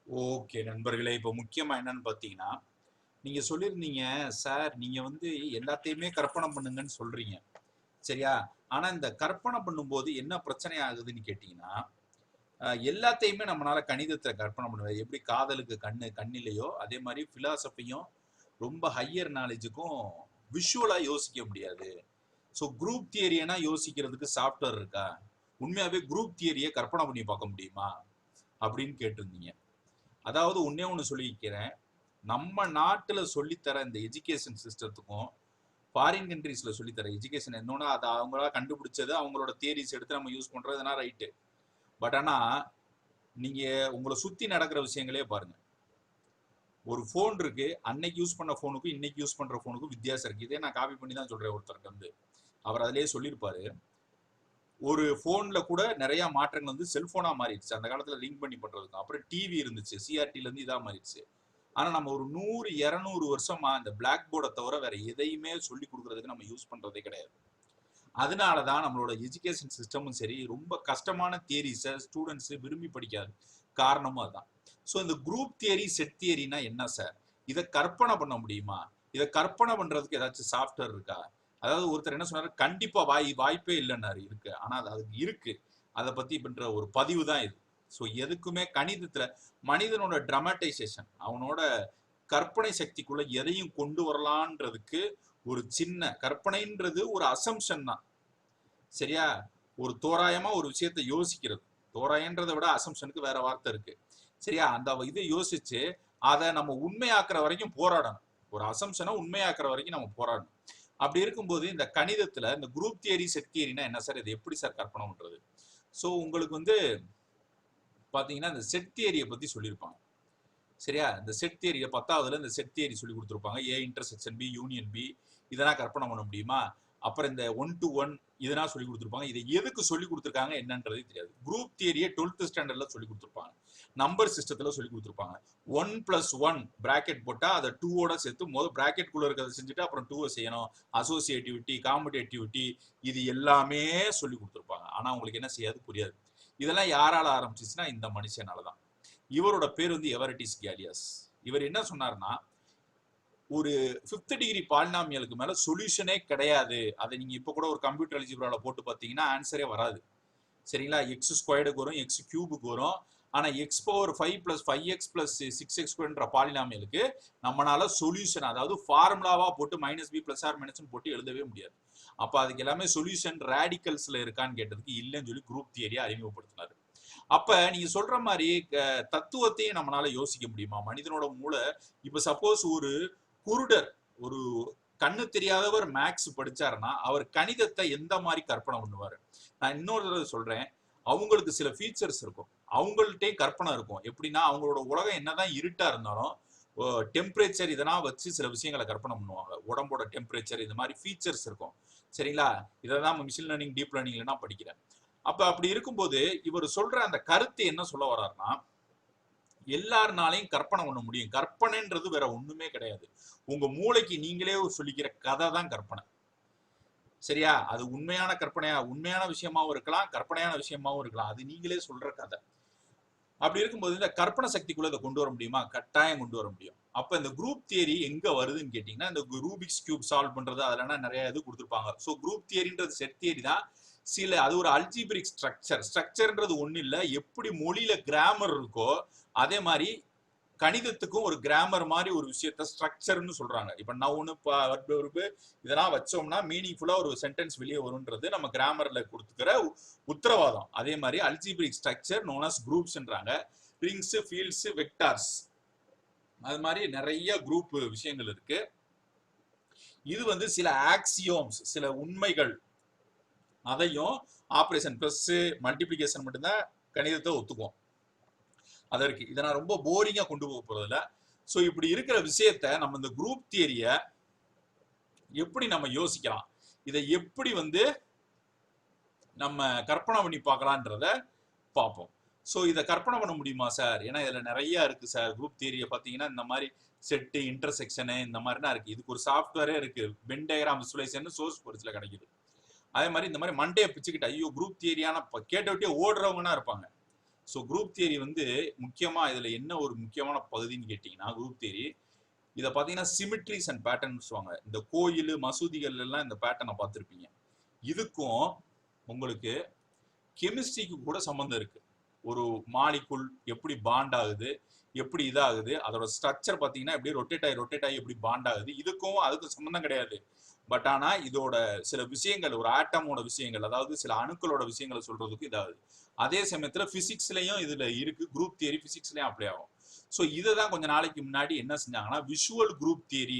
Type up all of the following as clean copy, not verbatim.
Okay நண்பர்களே, இப்போ முக்கியமா என்னன்னு பார்த்தீங்கன்னா, நீங்க சொல்லியிருந்தீங்க, சார் நீங்க வந்து எல்லாத்தையுமே கற்பனை பண்ணுங்கன்னு சொல்றீங்க. சரியா? ஆனா இந்த கற்பனை பண்ணும்போது என்ன பிரச்சனை ஆகுதுன்னு கேட்டீங்கன்னா, எல்லாத்தையுமே நம்மளால கணிதத்த கற்பனை பண்ண முடியாது. எப்படி காதலுக்கு கண்ணு கண்ணிலையோ, அதே மாரி பிலாசபியும் ரொம்ப ஹையர் நாலேட்ஜுக்கும் விஷுவலா யோசிக்க முடியாது. ஸோ குரூப் தியரியனா யோசிக்கிறதுக்கு சாஃப்ட்வேர் இருக்கா? உண்மையாவே குரூப் தியரிய கற்பனை பண்ணி பார்க்க முடியுமா? அப்படின்னு கேட்டிருந்தீங்க. அதாவது ஒண்ணே ஒண்ணு சொல்லிக்கிறேன். நம்ம நாட்டுல சொல்லித்தர இந்த எஜுகேஷன் சிஸ்டத்துக்கும் ஃபாரின் கண்ட்ரீஸ்ல சொல்லித்தர எஜுகேஷன் என்னன்னா அது அவங்களா கண்டுபிடிச்சது, அவங்களோட தியரிஸ் எடுத்து நம்ம யூஸ் பண்றதுனா ரைட்டு. பட் ஆனா நீங்க உங்களை சுத்தி நடக்கிற விஷயங்களே பாருங்க. ஒரு போன் இருக்கு, அன்னைக்கு யூஸ் பண்ண போனுக்கும் இன்னைக்கு யூஸ் பண்ற போனுக்கும் வித்தியாசம் இருக்கு. இதே நான் காப்பி பண்ணி தான் சொல்றேன் ஒருத்தர்கிட்ட வந்து. அவர் அதிலேயே சொல்லியிருப்பாரு. ஒரு போன்ல கூட நிறைய மாற்றங்கள் வந்து செல்போனா மாறிடுச்சு. அந்த காலத்துல லிங்க் பண்ணி பண்றதுக்கு. அப்புறம் டிவி இருந்துச்சு, சிஆர்டில இருந்து இதா மாறிடுச்சு. ஆனா நம்ம ஒரு 100 200 வருஷமா இந்த பிளாக் போர்டை தவிர வேற எதையுமே சொல்லி கொடுக்கறதுக்கு நம்ம யூஸ் பண்றதே கிடையாது. அதனாலதான் நம்மளோட எஜுகேஷன் சிஸ்டமும் சரி ரொம்ப கஷ்டமான தியரிஸை ஸ்டூடெண்ட்ஸ் விரும்பி படிக்காது. காரணமும் அதுதான். ஸோ இந்த குரூப் தியரி செட் தியரினா என்ன சார்? இதை கற்பனை பண்ண முடியுமா? இதை கற்பனை பண்றதுக்கு ஏதாச்சும் சாஃப்ட்வேர் இருக்கா? அதாவது ஒருத்தர் என்ன சொன்னாரு, கண்டிப்பா வாய்ப்பே இல்லைன்னாரு. இருக்கு, ஆனா அதுக்கு இருக்கு. அதை பத்தி பண்ற ஒரு பதிவு தான் இது. ஸோ எதுக்குமே கணிதத்துல மனிதனோட டிராமடைசேஷன், அவனோட கற்பனை சக்திக்குள்ள எதையும் கொண்டு வரலான்றதுக்கு ஒரு சின்ன கற்பனைன்றது ஒரு அசம்ஷன் தான். சரியா? ஒரு தோராயமா ஒரு விஷயத்தை யோசிக்கிறது. தோராயன்றதை விட அசம்ஷனுக்கு வேற வார்த்தை இருக்கு. சரியா? அந்த இதை யோசிச்சு அதை நம்ம உண்மையாக்குற வரைக்கும் போராடணும். ஒரு அசம்ஷனை உண்மையாக்குற வரைக்கும் நம்ம போராடணும். அப்படி இருக்கும்போது இந்த கணிதத்துல இந்த குரூப் தியரி செட் தியரினா என்ன சார்? இது எப்படி சார் கற்பனை பண்றது? ஸோ உங்களுக்கு வந்து பாத்தீங்கன்னா இந்த செட் தியரியை பத்தி சொல்லியிருப்பாங்க. சரியா? இந்த செட் தியரிய 10வதுல இந்த செட் தியரி சொல்லி கொடுத்துருப்பாங்க. A intersection B union B. இதெல்லாம் கற்பனை பண்ண முடியுமா? அப்புறம் இந்த 1 to 1 இதெல்லாம் சொல்லி கொடுத்துருப்பாங்க. இதை எதுக்கு சொல்லி கொடுத்துருக்காங்க என்னன்றதே தெரியாது. குரூப் தியரியை 12th ஸ்டாண்டர்ட்ல சொல்லி கொடுத்துருப்பாங்க. நம்பர் சிஸ்டத்துல சொல்லி கொடுத்துருப்பாங்க. 1+1 பிராக்கெட் போட்டா அதை 2ஓட சேர்த்து முதல் பிராக்கெட் குள்ள இருக்கிறத செஞ்சுட்டு அப்புறம் 2 செய்யணும். அசோசியேட்டிவிட்டி, காம்படேட்டிவிட்டி, இது எல்லாமே சொல்லி கொடுத்துருப்பாங்க. ஆனா உங்களுக்கு என்ன செய்யாது? புரியாது. இதெல்லாம் யாரால ஆரம்பிச்சுச்சுன்னா இந்த மனுஷனாலதான். இவரோட பேர் வந்து எவரிட்டிஸ் கேலியஸ். இவர் என்ன சொன்னார்னா, ஒரு 5th டிகிரி பாலினாமியலுக்கு மேல சொல்யூஷனே கிடையாது. அதை நீங்க இப்ப கூட ஒரு கம்ப்யூட்டர் அல்ஜிப்ரால போட்டு பார்த்தீங்கன்னா ஆன்சரே வராது. சரிங்களா? எக்ஸ் ஸ்கொயர்டுக்கு வரும், எக்ஸ் கியூபுக்கு வரும். ஆனா x power 5 plus 5x plus 6x பாலினாமியலுக்கு நம்மளால சொல்யூஷன், அதாவது ஃபார்முலாவா போட்டு minus b plus r minus போட்டு எழுதவே முடியாது. அப்ப அதுக்கு எல்லாமே சொல்யூஷன் ரேடிக்கல்ஸ்ல இருக்கான்னு கேட்டதுக்கு இல்லைன்னு சொல்லி குரூப் தியரியை அறிமுகப்படுத்தினாரு. அப்ப நீங்க சொல்ற மாதிரி தத்துவத்தையும் நம்மளால யோசிக்க முடியுமா? மனிதனோட மூளை இப்ப சப்போஸ் ஒரு குருடர், ஒரு கண்ணு தெரியாதவர் மேக்ஸ் படிச்சாருன்னா அவர் கணிதத்தை எந்த மாதிரி கற்பனை பண்ணுவாரு? நான் இன்னொரு சொல்றேன், அவங்களுக்கு சில ஃபீச்சர்ஸ் இருக்கும், அவங்கள்ட்டே கற்பனை இருக்கும். எப்படின்னா அவங்களோட உலகம் என்னதான் இருட்டா இருந்தாலும் டெம்பரேச்சர் இதெல்லாம் வச்சு சில விஷயங்களை கற்பனை பண்ணுவாங்க. உடம்போட டெம்பரேச்சர், இது மாதிரி ஃபீச்சர்ஸ் இருக்கும். சரிங்களா? இதை தான் மிஷின் லேர்னிங் டீப் லேர்னிங்ல நான் படிக்கிறேன். அப்ப அப்படி இருக்கும்போது இவர் சொல்ற அந்த கருத்து என்ன சொல்ல வர்றாருன்னா, எல்லாருனாலையும் கற்பனை பண்ண முடியும். கற்பனைன்றது வேற ஒண்ணுமே கிடையாது. உங்க மூளைக்கு நீங்களே சொல்லிக்கிற கதை தான் கற்பனை. சரியா? அது உண்மையான கற்பனையா, உண்மையான விஷயமாவும் இருக்கலாம், கற்பனையான விஷயமாவும் இருக்கலாம். அது நீங்களே சொல்ற கதை. அப்படி இருக்கும்போது இந்த கற்பனை சக்திக்குள்ள இதை கொண்டு வர முடியுமா? கட்டாயம் கொண்டு வர முடியும். அப்ப இந்த குரூப் தியரி எங்க வருதுன்னு கேட்டீங்கன்னா, இந்த ரூபிக்ஸ் கியூப் சால்வ் பண்றது அதெல்லாம் நிறைய இது கொடுத்துருப்பாங்க. ஸோ குரூப் தியரின்றது செட் தியரி தான். சில அது ஒரு அல்ஜிபிரிக் ஸ்ட்ரக்சர்ன்றது ஒண்ணு இல்லை. எப்படி மொழியில கிராமர் இருக்கோ அதே மாதிரி கணிதத்துக்கும் ஒரு கிராமர் மாதிரி ஒரு விஷயத்த ஸ்ட்ரக்சர்னு சொல்றாங்க. இப்ப நவுனு வெர்பு இதெல்லாம் வச்சோம்னா மீனிங்ஃபுல்லா ஒரு சென்டென்ஸ் வெளியே வரும்ன்றது நம்ம கிராமர்ல கொடுத்துக்கிற உத்தரவாதம். அதே மாதிரி அல்ஜிபிரிக் ஸ்ட்ரக்சர் நோன் அஸ் குரூப்ஸ்ன்றாங்க. ரிங்ஸ், ஃபீல்ட்ஸ், வெக்டார்ஸ், அது மாதிரி நிறைய குரூப் விஷயங்கள் இருக்கு. இது வந்து சில ஆக்சியோம்ஸ், சில உண்மைகள், அதையும் ஆபரேஷன் பிளஸ் மல்டிபிளிகேஷன் மட்டும்தான் கணிதத்தை ஒத்துக்குவோம். அதற்கு இதை நான் ரொம்ப போரிங்கா கொண்டு போக போறதில்ல. ஸோ இப்படி இருக்கிற விஷயத்த நம்ம இந்த குரூப் தியரிய எப்படி நம்ம யோசிக்கலாம், இதை எப்படி வந்து நம்ம கற்பனை பண்ணி பார்க்கலான்றத பார்ப்போம். ஸோ இதை கற்பனை பண்ண முடியுமா சார்? ஏன்னா இதுல நிறைய இருக்கு சார். குரூப் தியரியை பார்த்தீங்கன்னா இந்த மாதிரி செட்டு, இன்டர்செக்ஷனு, இந்த மாதிரிலாம் இருக்கு. இதுக்கு ஒரு சாஃப்ட்வேரே இருக்கு, வென் டயக்ராம் விசுவலைசேஷன் சோர்ஸ் கோர்ஸ்ல கிடைக்குது. அதே மாதிரி இந்த மாதிரி மண்டையை பிச்சுக்கிட்டு ஐயோ குரூப் தியரியான கேட்ட விட்டே ஓடுறவங்கன்னா இருப்பாங்க. ஸோ குரூப் தியரி வந்து முக்கியமா இதுல என்ன ஒரு முக்கியமான பகுதின்னு கேட்டீங்கன்னா, குரூப் தியரி இதை பார்த்தீங்கன்னா சிமிட்ரிஸ் அண்ட் பேட்டர்ன் சொல்லுவாங்க. இந்த கோயில் மசூதிகள் எல்லாம் இந்த பேட்டர்னை பார்த்துருப்பீங்க. இதுக்கும் உங்களுக்கு கெமிஸ்ட்ரிக்கு கூட சம்பந்தம் இருக்கு. ஒரு மாலிகுல் எப்படி பாண்ட் ஆகுது, எப்படி இதாகுது, அதோட ஸ்ட்ரக்சர் பார்த்தீங்கன்னா எப்படி ரொட்டேட் ஆகி எப்படி பாண்ட் ஆகுது, இதுக்கும் அதுக்கும் சம்பந்தம் கிடையாது. பட் ஆனா இதோட சில விஷயங்கள், ஒரு ஆட்டமோட விஷயங்கள், அதாவது சில அணுக்களோட விஷயங்களை சொல்றதுக்கு இதாகுது. அதே சமயத்துல பிசிக்ஸ்லயும் இதுல இருக்கு, குரூப் தியரி பிசிக்ஸ்லயும் அப்ளை ஆகும். ஸோ இதை தான் கொஞ்சம் நாளைக்கு முன்னாடி என்ன செஞ்சாங்கன்னா விஷுவல் குரூப் தியரி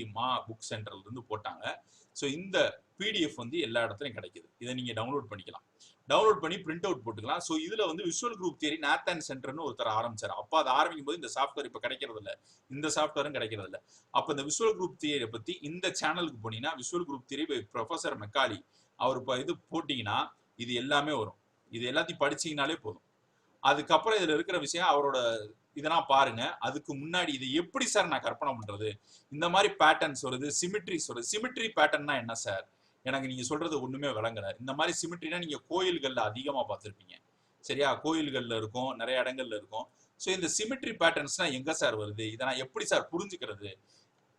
புக் சென்டர்ல இருந்து போட்டாங்க. ஸோ இந்த பிடிஎஃப் வந்து எல்லா இடத்துலையும் கிடைக்குது. இதை நீங்க டவுன்லோட் பண்ணிக்கலாம். டவுன்லோட் பண்ணி பிரிண்ட் அவுட் போட்டுக்கலாம். ஸோ இதுல வந்து விஷுவல் குரூப் தியரி நாத்தன் சென்டர்னு ஒருத்தர் ஆரம்பிச்சார். அப்போ அதை ஆரம்பிக்கும் போது இந்த சாஃப்ட்வேர் இப்போ கிடைக்கிறது இல்லை, இந்த சாஃப்ட்வேரும் கிடைக்கிறது இல்லை. அப்போ இந்த விஷுவல் குரூப் தியரியை பத்தி இந்த சேனலுக்கு போனீங்கன்னா visual group theory by professor Macauley அவர் இது போட்டீங்கன்னா இது எல்லாமே வரும். இது எல்லாத்தையும் படிச்சீங்கனாலே போதும். அதுக்கப்புறம் இதுல இருக்கிற விஷயம் அவரோட இதெல்லாம் பாருங்க. அதுக்கு முன்னாடி இதை எப்படி சார் நான் கற்பனை பண்றது, இந்த மாதிரி பேட்டர்ன்ஸ் வருது, சிமிட்ரிஸ் வருது. சிமிட்ரி பேட்டர்ன்னா என்ன சார், எனக்கு நீங்க சொல்றது ஒண்ணுமே விளங்கல. இந்த மாதிரி சிமிட்ரினா நீங்க கோயில்கள்ல அதிகமா பார்த்திருப்பீங்க, சரியா? கோயில்கள்ல இருக்கும், நிறைய இடங்கள்ல இருக்கும். ஸோ இந்த சிமிட்ரி பேட்டர்ன்ஸ்னா எங்க சார் வருது, இதை நான் எப்படி சார் புரிஞ்சுக்கிறது,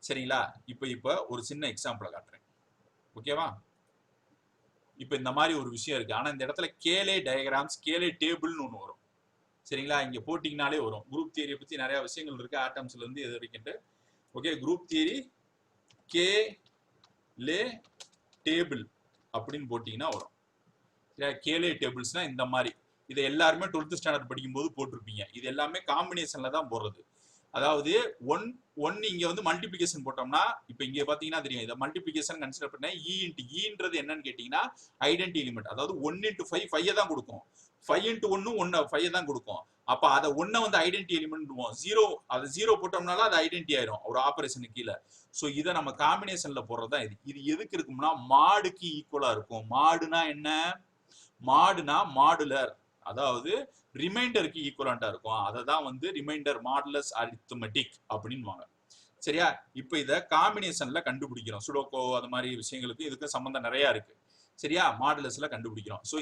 சரிங்களா? இப்ப ஒரு சின்ன எக்ஸாம்பிளை காட்டுறேன், ஓகேவா? இப்ப இந்த மாதிரி ஒரு விஷயம் இருக்கு. ஆனா இந்த இடத்துல கேலே டயக்ராம்ஸ், கேலே டேபிள்னு ஒன்று வரும், சரிங்களா? இங்க போட்டிங்கனாலே வரும். குரூப் தியரியை பத்தி நிறைய விஷயங்கள் இருக்கு, ஆட்டம்ஸ்ல இருந்து எது வரைக்கும். ஓகே, குரூப் தியரி கே லே டேபிள் அப்படின்னு போட்டீங்கன்னா வரும். கேலே டேபிள்ஸ்னா இந்த மாதிரி. இதை எல்லாருமே 12th ஸ்டாண்டர்ட் படிக்கும் போது போட்டிருப்பீங்க. இது எல்லாமே காம்பினேஷன்ல தான் போடுறது. அதாவது ஒன் இங்க வந்து மல்டிபிகேஷன் போட்டோம்னா, இப்ப இங்க பாத்தீங்கன்னா தெரியும், இதை மல்டிபிகேஷன் கன்சிடர் பண்ண இன்றது என்னன்னு கேட்டீங்கன்னா ஐடென்டி எலிமெண்ட். அதாவது 1 into 5 5 தான் கொடுக்கும், 5 into 1 5 தான் கொடுக்கும். அப்ப அதை ஒன்ன வந்து ஐடென்டி எலிமெண்ட், ஜீரோ அது ஜீரோ போட்டோம்னால அது ஐடென்டி ஆயிரும் ஒரு ஆபரேஷனுக்கு கீழே. ஸோ இதை நம்ம காம்பினேஷன்ல போடுறதுதான் இது. இது எதுக்கு இருக்கும்னா மாடுக்கு ஈக்குவலா இருக்கும். மாடுனா என்ன, மாடுனா மாடுலர், அதாவது ரிமைண்டருக்கு ஈக்குவலண்டா இருக்கும். அதை தான் வந்து ரிமைண்டர் மாடுலஸ் அரித்மெட்டிக் அப்படின்வாங்க, சரியா? இப்ப இதை காம்பினேஷன்ல கண்டுபிடிக்கிறோம். சுடோக்கோ அது மாதிரி விஷயங்களுக்கு இதுக்கு சம்பந்தம் நிறைய இருக்கு, சரியா? மாடுலஸ்ல கண்டுபிடிக்கிறோம். ஸோ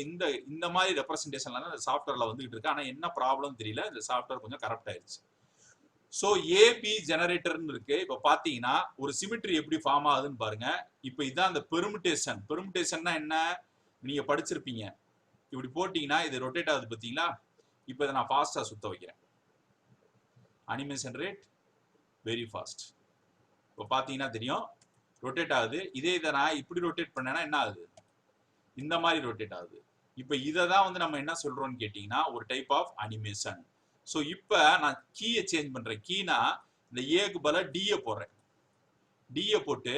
இந்த மாதிரி ரெப்ரஸன்டேஷன்ல தான் இந்த சாஃப்ட்வேர்ல வந்துகிட்டு இருக்கு. ஆனா என்ன ப்ராப்ளம் தெரியல, இந்த சாஃப்ட்வேர் கொஞ்சம் கரப்ட் ஆயிடுச்சு. ஸோ ஏபி ஜெனரேட்டர்னு இருக்கு. இப்ப பாத்தீங்கன்னா ஒரு சிமிட்ரி எப்படி ஃபார்ம் ஆகுதுன்னு பாருங்க. இப்ப இதான் அந்த பெர்முடேஷன். பெர்முடேஷன்னா என்ன, நீங்க படிச்சிருப்பீங்க. இப்படி போட்டீங்கன்னா இது ரொட்டேட் ஆகுது பாத்தீங்களா? இப்ப இதை நான் ஃபாஸ்டா சுத்த வைக்கிறேன். Animation rate very fast. இப்போ பாத்தீங்கன்னா தெரியும் ரொட்டேட் ஆகுது. இதை நான் இப்படி ரொட்டேட் பண்ணேன்னா என்ன ஆகுது, இந்த மாதிரி ரொட்டேட் ஆகுது. இப்ப இதை தான் வந்து நம்ம என்ன சொல்றோம்னு கேட்டீங்கன்னா ஒரு டைப் ஆஃப் அனிமேஷன். ஸோ இப்ப நான் கீயை சேஞ்ச் பண்றேன். கீனா இந்த ஏக்கு பதிலா டியை போடுறேன். டியை போட்டு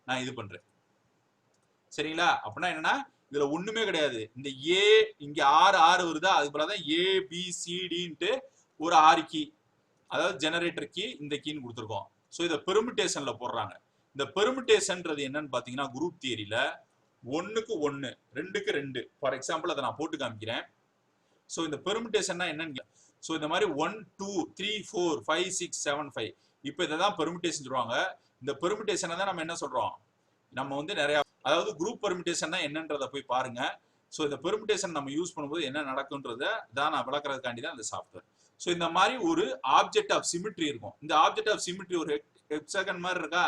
நான் இது பண்றேன், சரிங்களா? அப்படின்னா என்னன்னா இதுல ஒண்ணுமே கிடையாது. இந்த ஏ இங்க ஆறு வருதா, அது போலதான் ஏ பி சி டின்ட்டு ஒரு 6 கீ, அதாவது ஜெனரேட்டர் கீ இந்த கீன்னு கொடுத்துருக்கோம். ஸோ இதை பெர்முடேஷன்ல போடுறாங்க. இந்த பெர்முடேஷன்ன்றது என்னன்னு பாத்தீங்கன்னா குரூப் தியரியில 1க்கு 1 2க்கு 2. ஃபார் எக்ஸாம்பிள் அதை நான் போட்டு காமிக்கிறேன். ஸோ இந்த பெர்முடேஷன்னா என்னன்னு, ஸோ இந்த மாதிரி 1 2 3 4 5 6 7 5. இப்போ இதை தான் பெர்முடேஷன் சொல்லுவாங்க. இந்த பெர்முடேஷனை தான் நம்ம என்ன சொல்றோம், நம்ம வந்து நிறைய, அதாவது குரூப் பெர்முடேஷன்னா என்னன்றதை போய் பாருங்க. ஸோ இந்த பெர்முடேஷன் நம்ம யூஸ் பண்ணும்போது என்ன நடக்கும்ன்றத தான் நான் விளக்குறதுக்காண்டி தான் இந்த சாஃப்ட்வேர். ஸோ இந்த மாதிரி ஒரு ஆப்ஜெக்ட் ஆஃப் சிமிட்ரி இருக்கும். இந்த ஆப்ஜெக்ட் ஆஃப் சிமிட்ரி ஒரு ஹெக்ஸாகன் மாதிரி இருக்கா?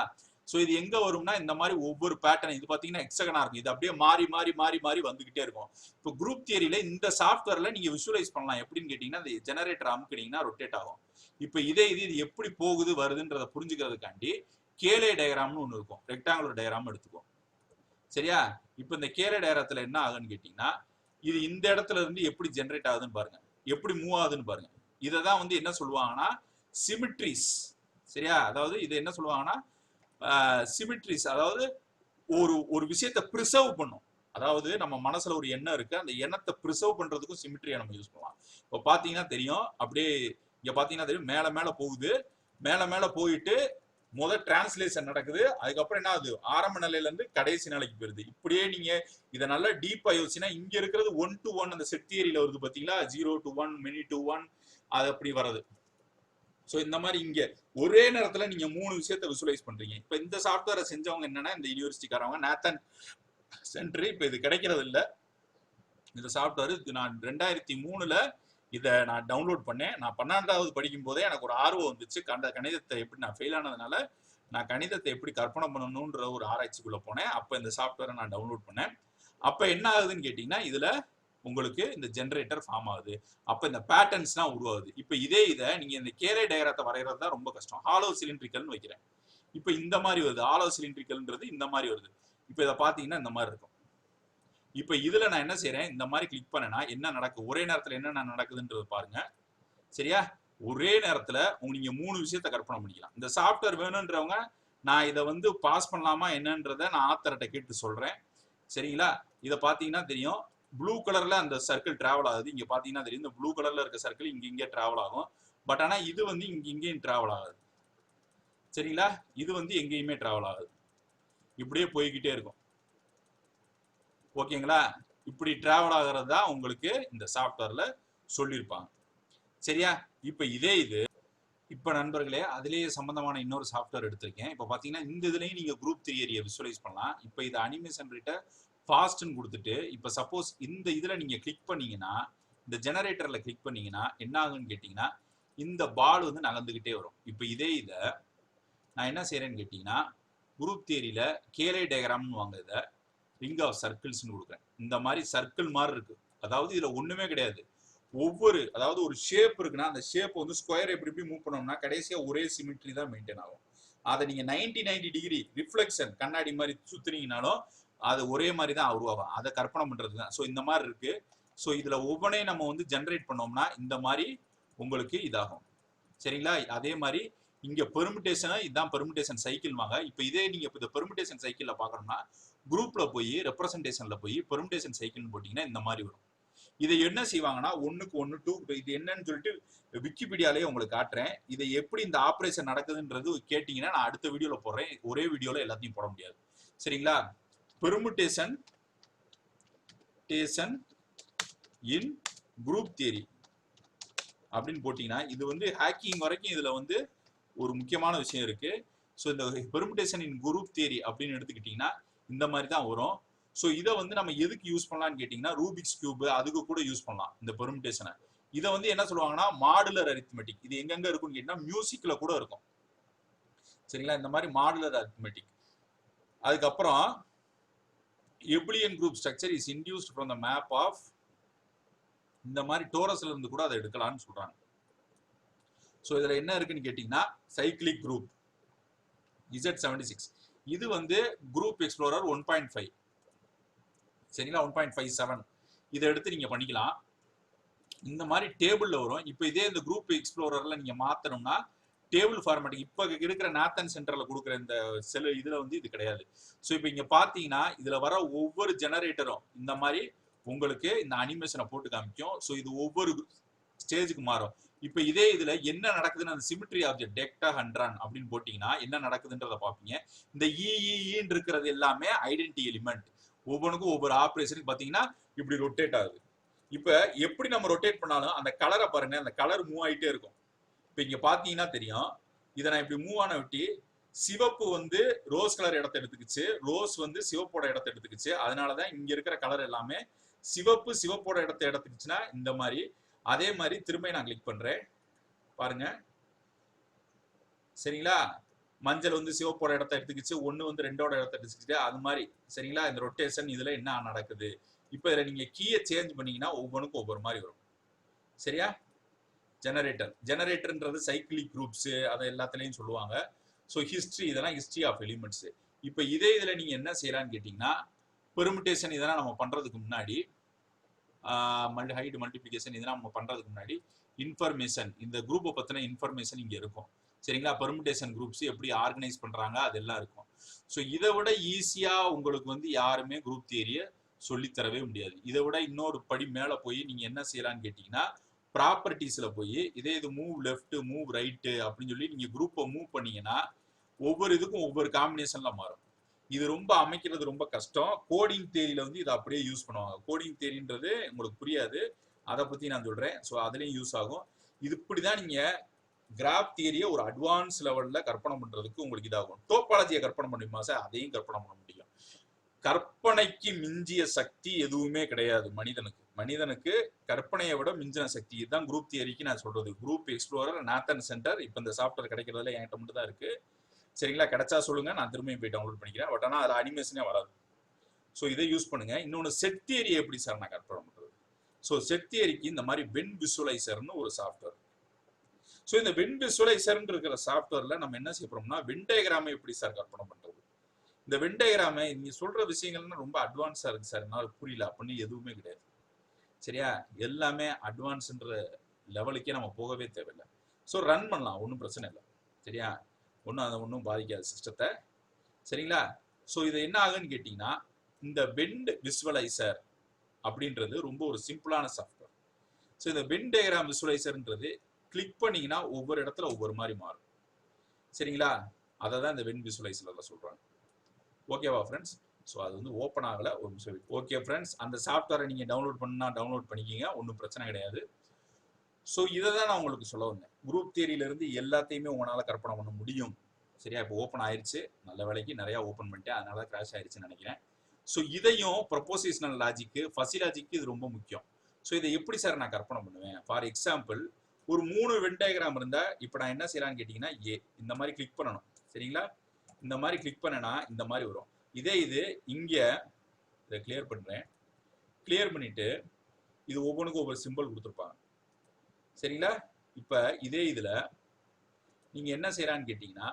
ஸோ இது எங்க வரும்னா இந்த மாதிரி ஒவ்வொரு பேட்டர்ன், இது பாத்தீங்கன்னா ஹெக்ஸாகனா இருக்கும். இது அப்படியே மாறி மாறி மாறி மாறி வந்துகிட்டே இருக்கும். இப்போ குரூப் தியரியில இந்த சாஃப்ட்வேர்ல நீங்க விஷுவலைஸ் பண்ணலாம். எப்படின்னு கேட்டீங்கன்னா இந்த ஜெனரேட்டர் அமுக்குனீங்கன்னா ரொட்டேட் ஆகும். இப்போ இது எப்படி போகுது வருதுன்றதை புரிஞ்சுக்கிறதுக்காண்டி கேலே டயக்ராம்னு ஒன்று இருக்கும், ரெக்டாங்குலர் டயக்ராம் எடுத்துக்கும், சரியா? இப்போ இந்த கேலே டயக்ராத்துல என்ன ஆகுதுன்னு கேட்டீங்கன்னா இது இந்த இடத்துல இருந்து எப்படி ஜெனரேட் ஆகுதுன்னு பாருங்க, எப்படி மூவ் ஆகுதுன்னு பாருங்க. இதை தான் வந்து என்ன சொல்லுவாங்கன்னா சிமிட்ரிஸ், சரியா? அதாவது இதை என்ன சொல்லுவாங்கன்னா சிமிட்ரிஸ், அதாவது ஒரு விஷயத்தை ப்ரிசர்வ் பண்ணும். அதாவது நம்ம மனசுல ஒரு எண்ணம் இருக்கு, அந்த எண்ணத்தை ப்ரிசர்வ் பண்றதுக்கும் சிமிட்ரியை நம்ம யூஸ் பண்ணலாம். இப்போ பாத்தீங்கன்னா தெரியும், அப்படியே இங்க பாத்தீங்கன்னா தெரியும் மேல மேல போகுது, மேல போயிட்டு முதல் டிரான்ஸ்லேஷன் நடக்குது. அதுக்கப்புறம் என்ன ஆகுது, ஆரம்ப நிலையில இருந்து கடைசி நிலைக்கு போயிருது. இப்படியே நீங்க இதை நல்லா டீப்பா யோசிச்சுன்னா இங்க இருக்கிறது 1 to 1 அந்த செட் தியரியில வருது பாத்தீங்களா, 0 to 1 many to 1, அது அப்படி வருது. ஸோ இந்த மாதிரி இங்க ஒரே நேரத்துல நீங்க 3 விஷயத்தை விசுவலைஸ் பண்றீங்க. இப்ப இந்த சாஃப்ட்வேரை செஞ்சவங்க என்னன்னா இந்த யூனிவர்சிட்டிக்காரவங்க நாத்தன் சென்டர். இப்ப இது கிடைக்கிறது இல்லை இந்த சாஃப்ட்வேர். நான் 2003ல இதை நான் டவுன்லோட் பண்ணேன். நான் 12வது படிக்கும் போதே எனக்கு ஒரு ஆர்வம் வந்துச்சு. கணிதத்தை எப்படி நான் ஃபெயில் ஆனதுனால நான் கணிதத்தை எப்படி கற்பனை பண்ணணுன்ற ஒரு ஆராய்ச்சிக்குள்ள போனேன். அப்போ இந்த சாஃப்ட்வேரை நான் டவுன்லோட் பண்ணேன். அப்போ என்ன ஆகுதுன்னு கேட்டிங்கன்னா, இதில் உங்களுக்கு இந்த ஜென்ரேட்டர் ஃபார்ம் ஆகுது. அப்போ இந்த பேட்டர்ன்ஸ்லாம் உருவாகுது. இப்போ இதை நீங்கள் இந்த கேரே டயக்ராத்தை வரைகிறது தான் ரொம்ப கஷ்டம். ஹாலோ சிலிண்ட்ரிக்கல்னு வைக்கிறேன். இப்போ இந்த மாதிரி வருது. ஹாலோ சிலிண்ட்ரிக்கல்ன்றது இந்த மாதிரி வருது. இப்போ இதை பார்த்தீங்கன்னா இந்த மாதிரி இருக்கும். இப்போ இதில் நான் என்ன செய்கிறேன், இந்த மாதிரி கிளிக் பண்ணேன்னா என்ன நடக்குது, ஒரே நேரத்தில் என்னென்ன நடக்குதுன்றது பாருங்க. சரியா? ஒரே நேரத்தில் நீங்கள் 3 விஷயத்தை கற்பனை பண்ணிக்கலாம். இந்த சாஃப்ட்வேர் வேணுன்றவங்க நான் இதை வந்து பாஸ் பண்ணலாமா என்னன்றதை நான் ஆத்தர்கிட்ட கேட்டு சொல்கிறேன். சரிங்களா? இதை பார்த்தீங்கன்னா தெரியும், ப்ளூ கலரில் அந்த சர்க்கிள் ட்ராவல் ஆகுது. இங்கே பார்த்தீங்கன்னா தெரியும், இந்த ப்ளூ கலரில் இருக்க சர்க்கிள் இங்கே ட்ராவல் ஆகும். பட் ஆனால் இது வந்து இங்கேயும் ட்ராவல் ஆகாது. சரிங்களா? இது வந்து எங்கேயுமே ட்ராவல் ஆகாது. இப்படியே போய்கிட்டே இருக்கும். ஓகேங்களா? இப்படி டிராவல் ஆகிறது தான் உங்களுக்கு இந்த சாஃப்ட்வேர்ல சொல்லியிருப்பாங்க. சரியா? இப்போ இப்போ நண்பர்களே, அதிலேயே சம்பந்தமான இன்னொரு சாஃப்ட்வேர் எடுத்திருக்கேன். இப்போ பார்த்தீங்கன்னா இந்த இதுலையும் நீங்கள் குரூப் தியரியை விசுவலைஸ் பண்ணலாம். இப்போ இது அனிமேஷன் ரேட்டை ஃபாஸ்ட்னு கொடுத்துட்டு, இப்போ சப்போஸ் இந்த இதில் நீங்கள் கிளிக் பண்ணீங்கன்னா, இந்த ஜெனரேட்டரில் கிளிக் பண்ணீங்கன்னா என்ன ஆகுன்னு கேட்டிங்கன்னா, இந்த பால் வந்து நகர்ந்துக்கிட்டே வரும். இப்போ இதை நான் என்ன செய்கிறேன்னு கேட்டிங்கன்னா, குரூப் தியரியில் கேலே டயக்ராம்னு வாங்க, இதை ரிங் ஆஃப் சர்க்கிள்ஸ்னு கொடுக்குறேன். இந்த மாதிரி சர்க்கிள் மாதிரி இருக்கு. அதாவது இதுல ஒண்ணுமே கிடையாது. அதாவது ஒரு ஷேப் இருக்குன்னா அந்த ஷேப் வந்து ஸ்கொயர் எப்படி மூவ் பண்ணோம்னா கடைசியா ஒரே சிமெட்ரி தான் மெயின்டைன் ஆகும். அதை நீங்க 90 டிகிரி ரிஃப்ளெக்ஷன் கண்ணாடி மாதிரி சுத்துனீங்கனாலும் அது ஒரே மாதிரி தான் உருவாகும். அதை கற்பனை பண்றது தான். ஸோ இந்த மாதிரி இருக்கு. ஸோ இதுல ஒவ்வொன்றையும் நம்ம வந்து ஜென்ரேட் பண்ணோம்னா இந்த மாதிரி உங்களுக்கு இதாகும். சரிங்களா? அதே மாதிரி இங்க பெர்முடேஷன், இதுதான் பெர்முடேஷன் சைக்கிள் வாங்க. இப்போ நீங்க இந்த பெர்முடேஷன் சைக்கிள்ல பாக்கணும்னா குரூப்ல போய் ரெப்ரசன்டேஷன்ல போய் பெர்முடேஷன் சைக்கிள்னு போட்டீங்கன்னா இந்த மாதிரி வரும். இதை என்ன செய்வாங்கன்னா 1க்கு 1 2 இது என்னன்னு சொல்லிட்டு விக்கிபீடியாலேயே உங்களுக்கு காட்டுறேன். இதை எப்படி இந்த ஆப்ரேஷன் நடக்குதுன்றது கேட்டீங்கன்னா நான் அடுத்த வீடியோல போடுறேன். ஒரே வீடியோல எல்லாத்தையும் போட முடியாது. சரிங்களா? பெர்முடேஷன் இன் குரூப் தியரி அப்படின்னு போட்டீங்கன்னா இது வந்து ஹேக்கிங் வரைக்கும் இதுல வந்து ஒரு முக்கியமான விஷயம் இருக்கு. ஸோ இந்த பெர்முடேஷன் இன் குரூப் தியரி அப்படின்னு எடுத்துக்கிட்டீங்கன்னா இந்த மாதிரி தான் வரும். ஸோ இதை வந்து நம்ம எதுக்கு யூஸ் பண்ணலாம்னு கேட்டிங்கன்னா ரூபிக்ஸ் கியூப் அதுக்கு கூட யூஸ் பண்ணலாம் இந்த பெர்முடேஷனை. இதை வந்து என்ன சொல்லுவாங்கன்னா மாடுலர் அரித்மெட்டிக். இது எங்கெங்க இருக்குன்னு கேட்டீங்கன்னா மியூசிக்ல கூட இருக்கும். சரிங்களா? இந்த மாதிரி மாடுலர் அரித்மெட்டிக். அதுக்கப்புறம் abelian group structure is induced from the map of, இந்த மாதிரி டோரஸ்ல இருந்து கூட அதை எடுக்கலாம்னு சொல்றாங்க. ஸோ இதுல என்ன இருக்குன்னு கேட்டீங்கன்னா சைக்கிளிக் குரூப் Z76. இது வந்து குரூப் எக்ஸ்ப்ளோரர் 1.5. சரிங்களா? 1.57 இதை எடுத்து நீங்க பண்ணிக்கலாம். இந்த மாதிரி டேபிள்ல வரும். இப்போ இதே இந்த குரூப் எக்ஸ்ப்ளோரர்ல நீங்க மாத்தணும்னா டேபிள் ஃபார்மேட்டிங் இப்போ இருக்கிற நாத்தன் சென்டர்ல கொடுக்குற இந்த செல் இதுல வந்து இது கிடையாது. ஸோ இப்போ இங்க பாத்தீங்கன்னா இதுல வர ஒவ்வொரு ஜெனரேட்டரும் இந்த மாதிரி உங்களுக்கு இந்த அனிமேஷனை போட்டு காமிக்கும். ஸோ இது ஒவ்வொரு ஸ்டேஜுக்கு மாறும். இப்போ இதுல என்ன நடக்குதுன்னு அந்த சிமிட்ரி ஆப்ஜெக்ட் டெக்டா 100 அப்படின்னு போட்டீங்கன்னா என்ன நடக்குதுன்றத பாப்பீங்க. இந்த இஇன்னு இருக்கிறது எல்லாமே ஐடென்டி எலிமெண்ட். ஒவ்வொன்றுக்கும் ஒவ்வொரு ஆப்ரேஷனுக்கு பாத்தீங்கன்னா இப்படி ரொட்டேட் ஆகுது. இப்ப எப்படி நம்ம ரொட்டேட் பண்ணாலும் அந்த கலரை பாருங்க, அந்த கலர் மூவ் ஆகிட்டே இருக்கும். இப்ப இங்க பாத்தீங்கன்னா தெரியும், இதை நான் இப்படி மூவ் ஆன விட்டி சிவப்பு வந்து ரோஸ் கலர் இடத்தை எடுத்துக்கிச்சு, ரோஸ் வந்து சிவப்போட இடத்தை எடுத்துக்கிச்சு. அதனாலதான் இங்க இருக்கிற கலர் எல்லாமே சிவப்போட இடத்தை எடுத்துக்கிச்சுன்னா இந்த மாதிரி. அதே மாதிரி திரும்ப நான் கிளிக் பண்றேன் பாருங்க. சரிங்களா? மஞ்சள் வந்து சிவப்போட இடத்தை எடுத்துக்கிச்சு, 1 வந்து 2ஓட இடத்தை எடுத்துக்கிச்சு. அது மாதிரி. சரிங்களா? இந்த ரொட்டேஷன் இதுல என்ன நடக்குது. இப்ப இதுல நீங்க கீயை சேஞ்ச் பண்ணீங்கன்னா ஒவ்வொன்றுக்கும் ஒவ்வொரு மாதிரி வரும். சரியா? ஜெனரேட்டர்ன்றது சைக்கிளிக் குரூப்ஸ் அதை எல்லாத்துலயும் சொல்லுவாங்க. ஸோ ஹிஸ்டரி, இதெல்லாம் ஹிஸ்டரி ஆஃப் எலிமெண்ட்ஸ். இப்போ இதுல நீங்க என்ன செய்யலாம்னு கேட்டீங்கன்னா பெர்முடேஷன் இதெல்லாம் நம்ம பண்றதுக்கு முன்னாடி ஹைட் மல்டிபிளிகேஷன் இதெல்லாம் நம்ம பண்றதுக்கு முன்னாடி இன்ஃபர்மேஷன், இந்த குரூப்பை பத்தின இன்ஃபர்மேஷன் இங்க இருக்கும். சரிங்களா? பெர்முடேஷன் குரூப்ஸ் எப்படி ஆர்கனைஸ் பண்றாங்க அதெல்லாம் இருக்கும். ஸோ இதை விட ஈஸியா உங்களுக்கு வந்து யாருமே குரூப் தியரியை சொல்லித்தரவே முடியாது. இதை விட இன்னொரு படி மேல போய் நீங்க என்ன செய்யலாம்னு கேட்டீங்கன்னா ப்ராப்பர்ட்டிஸ்ல போய் இது மூவ் லெஃப்ட் மூவ் ரைட்டு அப்படின்னு சொல்லி நீங்க குரூப்பை மூவ் பண்ணீங்கன்னா ஒவ்வொரு இதுக்கும் ஒவ்வொரு காம்பினேஷன்ல மாறும். இது ரொம்ப அமைக்கிறது ரொம்ப கஷ்டம். கோடிங் தியரியில வந்து இதை அப்படியே யூஸ் பண்ணுவாங்க. கோடிங் தியரின்றது உங்களுக்கு புரியாது, அதை பத்தி நான் சொல்றேன். ஸோ அதுலயும் யூஸ் ஆகும். இது இப்படிதான் நீங்க கிராஃப் தியரியை ஒரு அட்வான்ஸ் லெவல்ல கற்பனை பண்றதுக்கு உங்களுக்கு இதாகும். டோபாலஜியை கற்பனை பண்ணுமா சார்? அதையும் கற்பனை பண்ண முடியும். கற்பனைக்கு மிஞ்சிய சக்தி எதுவுமே கிடையாது மனிதனுக்கு. மனிதனுக்கு கற்பனையை விட மிஞ்சின சக்தி. இதுதான் குரூப் தியரிக்கு நான் சொல்றது. Group explorer, நாத்தன் centre. இப்போ இந்த சாஃப்ட்வேர் கிடைக்கிறதுல என்கிட்ட மட்டும் தான் இருக்கு. சரிங்களா? கிடைச்சா சொல்லுங்க, நான் திரும்பியும் போய் டவுன்லோட் பண்ணிக்கிறேன். பட் ஆனால் அதில் அனிமேஷனே வராது. ஸோ இதை யூஸ் பண்ணுங்க. இன்னொன்று, செட் தியரி எப்படி சார் நான் கற்பனை பண்றது? ஸோ செட் தியரிக்கு இந்த மாதிரி வென் விசுவலைசர்னு ஒரு சாஃப்ட்வேர். ஸோ இந்த வென் விசுவலைசர்னு இருக்கிற சாஃப்ட்வேர்ல நம்ம என்ன செய்ய போறோம்னா, வென் டயக்ராமை எப்படி சார் கற்பனை பண்றது? இந்த வென் டயக்ராமை நீங்க சொல்ற விஷயங்கள்னா ரொம்ப அட்வான்ஸா இருக்கு சார், என்னால் புரியல அப்படின்னு எதுவுமே கிடையாது. சரியா? எல்லாமே அட்வான்ஸ்ன்ற லெவலுக்கே நம்ம போகவே தேவையில்லை. ஸோ ரன் பண்ணலாம், ஒன்றும் பிரச்சனை இல்லை. சரியா? அதை ஒன்றும் பாதிக்காது சிஸ்டத்தை. சரிங்களா? ஸோ இது என்ன ஆகுன்னு கேட்டிங்கன்னா, இந்த வெண்ட் விசுவலைசர் அப்படின்றது ரொம்ப ஒரு சிம்பிளான சாஃப்ட்வேர். ஸோ இந்த வென் டயக்ராம் விசுவலைசர்ன்றது கிளிக் பண்ணீங்கன்னா ஒவ்வொரு இடத்துல ஒவ்வொரு மாதிரி மாறும். சரிங்களா? அதை தான் இந்த வென் விசுவலைசர்ல சொல்றாங்க. ஓகேவா ஃப்ரெண்ட்ஸ்? ஸோ அது வந்து ஓப்பன் ஆகலை ஒரு நிமிஷம். ஓகே ஃப்ரெண்ட்ஸ், அந்த சாஃப்ட்வேரை நீங்கள் டவுன்லோட் பண்ணால் டவுன்லோட் பண்ணிக்கிங்க, ஒன்றும் பிரச்சனை கிடையாது. ஸோ இதை தான் நான் உங்களுக்கு சொல்ல வந்தேன். குரூப் தியரியிலேருந்து எல்லாத்தையுமே உங்களால் கற்பனை பண்ண முடியும். சரியா? இப்போ ஓப்பன் ஆயிடுச்சு, நல்ல வேலைக்கு நிறையா ஓப்பன் பண்ணிட்டேன், அதனால கிராஷ் ஆயிடுச்சுன்னு நினைக்கிறேன். ஸோ இதையும் ப்ரொபோசிஷனல் லாஜிக்கு, ஃபசி லாஜிக்கு இது ரொம்ப முக்கியம். ஸோ இதை எப்படி சார் நான் கற்பனை பண்ணுவேன்? ஃபார் எக்ஸாம்பிள், ஒரு 3 வென் டயக்ராம் இருந்தால் இப்போ நான் என்ன செய்யலான்னு கேட்டிங்கன்னா, இந்த மாதிரி கிளிக் பண்ணணும். சரிங்களா? இந்த மாதிரி கிளிக் பண்ணனா இந்த மாதிரி வரும். இதே இது இங்கே இதை கிளியர் பண்ணுறேன். கிளியர் பண்ணிவிட்டு இது ஒவ்வொன்றுக்கும் ஒவ்வொரு சிம்பிள் கொடுத்துருப்பாங்க. சரிங்களா? இப்போ இதே இதில் நீங்கள் என்ன செய்யலான்னு கேட்டிங்கன்னா,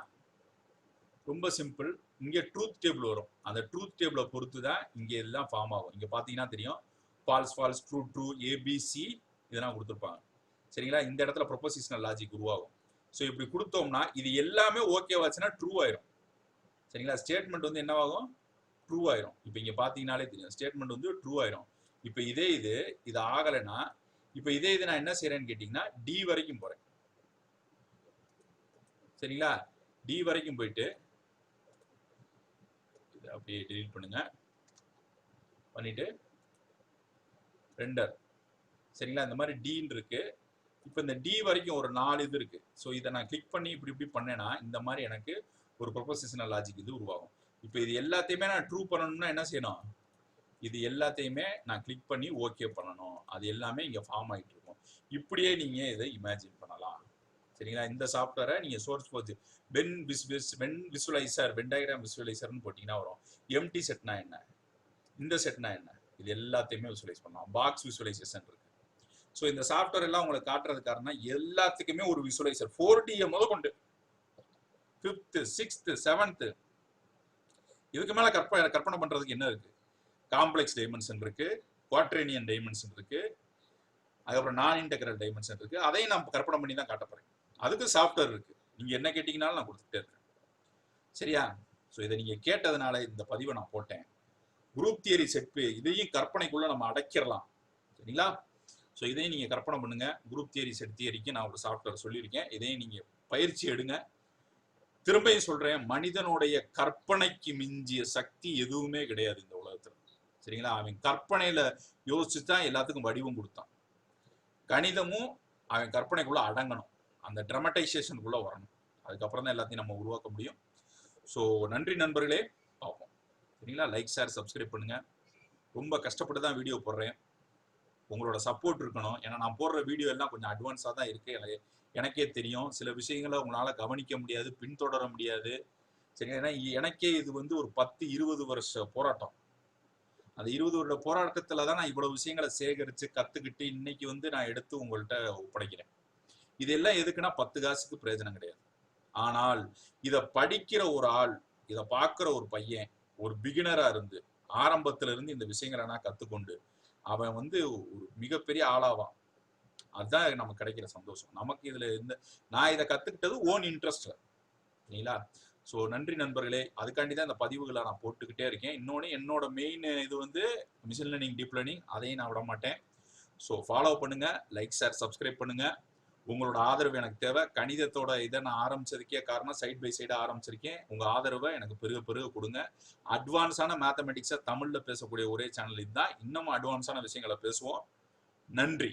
ரொம்ப சிம்பிள். இங்கே ட்ரூத் டேபிள் வரும். அந்த ட்ரூத் டேபிளை பொறுத்து தான் இங்கே எல்லாம் ஃபார்ம் ஆகும். இங்கே பார்த்தீங்கன்னா தெரியும், false false, true true, ABC இதெல்லாம் கொடுத்துருப்பாங்க. சரிங்களா? இந்த இடத்துல ப்ரொபோசிஷனல் லாஜிக் உருவாகும். ஸோ இப்படி கொடுத்தோம்னா இது எல்லாமே ஓகே ஆச்சுன்னா ட்ரூ ஆயிரும். சரிங்களா? ஸ்டேட்மெண்ட் வந்து என்னவாகும்? ட்ரூ ஆயிரும். இப்போ இங்கே பார்த்தீங்கன்னாலே தெரியும், ஸ்டேட்மெண்ட் வந்து ட்ரூ ஆயிரும். இப்போ இதே இது ஆகலைன்னா, இப்போ இதே நான் என்ன செய்யறேன்னு கேட்டிங்கன்னா, டி வரைக்கும் போகிறேன். சரிங்களா? டி வரைக்கும் போயிட்டு இதை அப்படியே டெலீட் பண்ணுங்க. பண்ணிட்டு ரெண்டர். சரிங்களா? இந்த மாதிரி டீன்னு இருக்கு. இப்போ இந்த டி வரைக்கும் ஒரு 4 இது இருக்கு. ஸோ இதை நான் கிளிக் பண்ணி இப்படி பண்ணேன்னா இந்த மாதிரி எனக்கு ஒரு ப்ரொபோசிஷனல் லாஜிக் இது உருவாகும். இப்போ இது எல்லாத்தையுமே நான் ட்ரூ பண்ணணும்னா என்ன செய்யணும்? இது எல்லாத்தையுமே நான் கிளிக் பண்ணி ஓகே பண்ணணும். அது எல்லாமே இங்கே ஃபார்ம் ஆகிட்டு இருக்கும். இப்படியே நீங்கள் இதை இமேஜின் பண்ணலாம். சரிங்களா? இந்த சாஃப்ட்வேரை நீங்கள் சோர்ஸ் போச்சு வென் விசுவலைசர், வென் டயக்ராம் விசுவலைசர்னு போட்டிங்கன்னா வரும். எம்டி செட்னா என்ன, இந்த செட்னா என்ன, இது எல்லாத்தையுமே விசுவலைஸ் பண்ணலாம். பாக்ஸ் விசுவலைசேஷன் இருக்கு. ஸோ இந்த சாஃப்ட்வேர் எல்லாம் உங்களுக்கு காட்டுறது காரணம் எல்லாத்துக்குமே ஒரு விசுவலைசர் 4D முதல் கொண்டு 5th 6th 7th இதுக்கு மேல கற்பனை பண்றதுக்கு என்ன இருக்கு? காம்ப்ளெக்ஸ் டைமென்ஷன் இருக்கு, குவாட்ரேனியன் டைமென்ஷன் இருக்கு, அதுக்கப்புறம் நான் இன்டெக்ரல் டைமென்ஷன் இருக்கு. அதையும் நான் கற்பனை பண்ணி தான் காட்ட போறேன். அதுக்கு சாஃப்ட்வேர் இருக்கு. நீங்க என்ன கேட்டீங்கன்னாலும் நான் கொடுத்துட்டே இருக்கேன். சரியா? ஸோ இதை நீங்க கேட்டதுனால இந்த பதிவை நான் போட்டேன். குரூப் தியரி செட் இதையும் கற்பனைக்குள்ள நம்ம அடைக்கிறலாம். சரிங்களா? ஸோ இதையும் நீங்கள் கற்பனை பண்ணுங்க. குரூப் தியரி செட் தியரிக்கு நான் ஒரு சாஃப்ட்வேர் சொல்லியிருக்கேன். இதையும் நீங்கள் பயிற்சி எடுங்க. திரும்பியும் சொல்றேன், மனிதனுடைய கற்பனைக்கு மிஞ்சிய சக்தி எதுவுமே கிடையாது இந்த உலகத்தில். சரிங்களா? அவன் கற்பனையில யோசிச்சு தான் எல்லாத்துக்கும் வடிவம் கொடுத்தான். கணிதமும் அவன் கற்பனைக்குள்ள அடங்கணும், அந்த ட்ராமடைசேஷனுக்குள்ள வரணும். அதுக்கப்புறம் தான் எல்லாத்தையும் நம்ம உருவாக்க முடியும். ஸோ நன்றி நண்பர்களே, பார்ப்போம். சரிங்களா? லைக், ஷேர், சப்ஸ்கிரைப் பண்ணுங்க. ரொம்ப கஷ்டப்பட்டு தான் வீடியோ போடுறேன். உங்களோட சப்போர்ட் இருக்கணும். ஏன்னா நான் போடுற வீடியோ எல்லாம் கொஞ்சம் அட்வான்ஸாக தான் இருக்கு. எனக்கே தெரியும் சில விஷயங்களை உங்களால் கவனிக்க முடியாது, பின்தொடர முடியாது. சரி, ஏன்னா எனக்கே இது வந்து ஒரு 10-20 வருஷ போராட்டம். அந்த 20 வருட போராட்டத்தில் தான் நான் இவ்வளவு விஷயங்களை சேகரித்து கற்றுக்கிட்டு இன்னைக்கு வந்து நான் எடுத்து உங்கள்கிட்ட ஒப்படைக்கிறேன். இதெல்லாம் எதுக்குன்னா 10 காசுக்கு பிரயோஜனம் கிடையாது. ஆனால் இதை படிக்கிற ஒரு ஆள், இதை பார்க்குற ஒரு பையன், ஒரு பிகினராக இருந்து ஆரம்பத்துல இருந்து இந்த விஷயங்களை நான் கற்றுக்கொண்டு அவன் வந்து ஒரு மிகப்பெரிய ஆளாவான். அதுதான் நமக்கு கிடைக்கிற சந்தோஷம். நமக்கு இதுல நான் இதை கத்துக்கிட்டது ஓன் இன்ட்ரெஸ்ட்ல. சரிங்களா? ஸோ நன்றி நண்பர்களே. அதுக்காண்டி தான் இந்த பதிவுகளை நான் போட்டுக்கிட்டே இருக்கேன். இன்னொன்று, என்னோட மெயின் இது வந்து மிஷின் லேர்னிங், டீப் லேர்னிங். அதையும் நான் விட மாட்டேன். ஸோ ஃபாலோ பண்ணுங்க, லைக், ஷேர், சப்ஸ்கிரைப் பண்ணுங்க. உங்களோட ஆதரவு எனக்கு தேவை. கணிதத்தோட இதை நான் ஆரம்பிச்சதுக்கே காரணம் சைட் பை சைடாக ஆரம்பிச்சிருக்கேன். உங்கள் ஆதரவை எனக்கு பெருக கொடுங்க. அட்வான்ஸான மேத்தமெட்டிக்ஸை தமிழில் பேசக்கூடிய ஒரே சேனல் இதுதான். இன்னமும் அட்வான்ஸான விஷயங்களை பேசுவோம். நன்றி.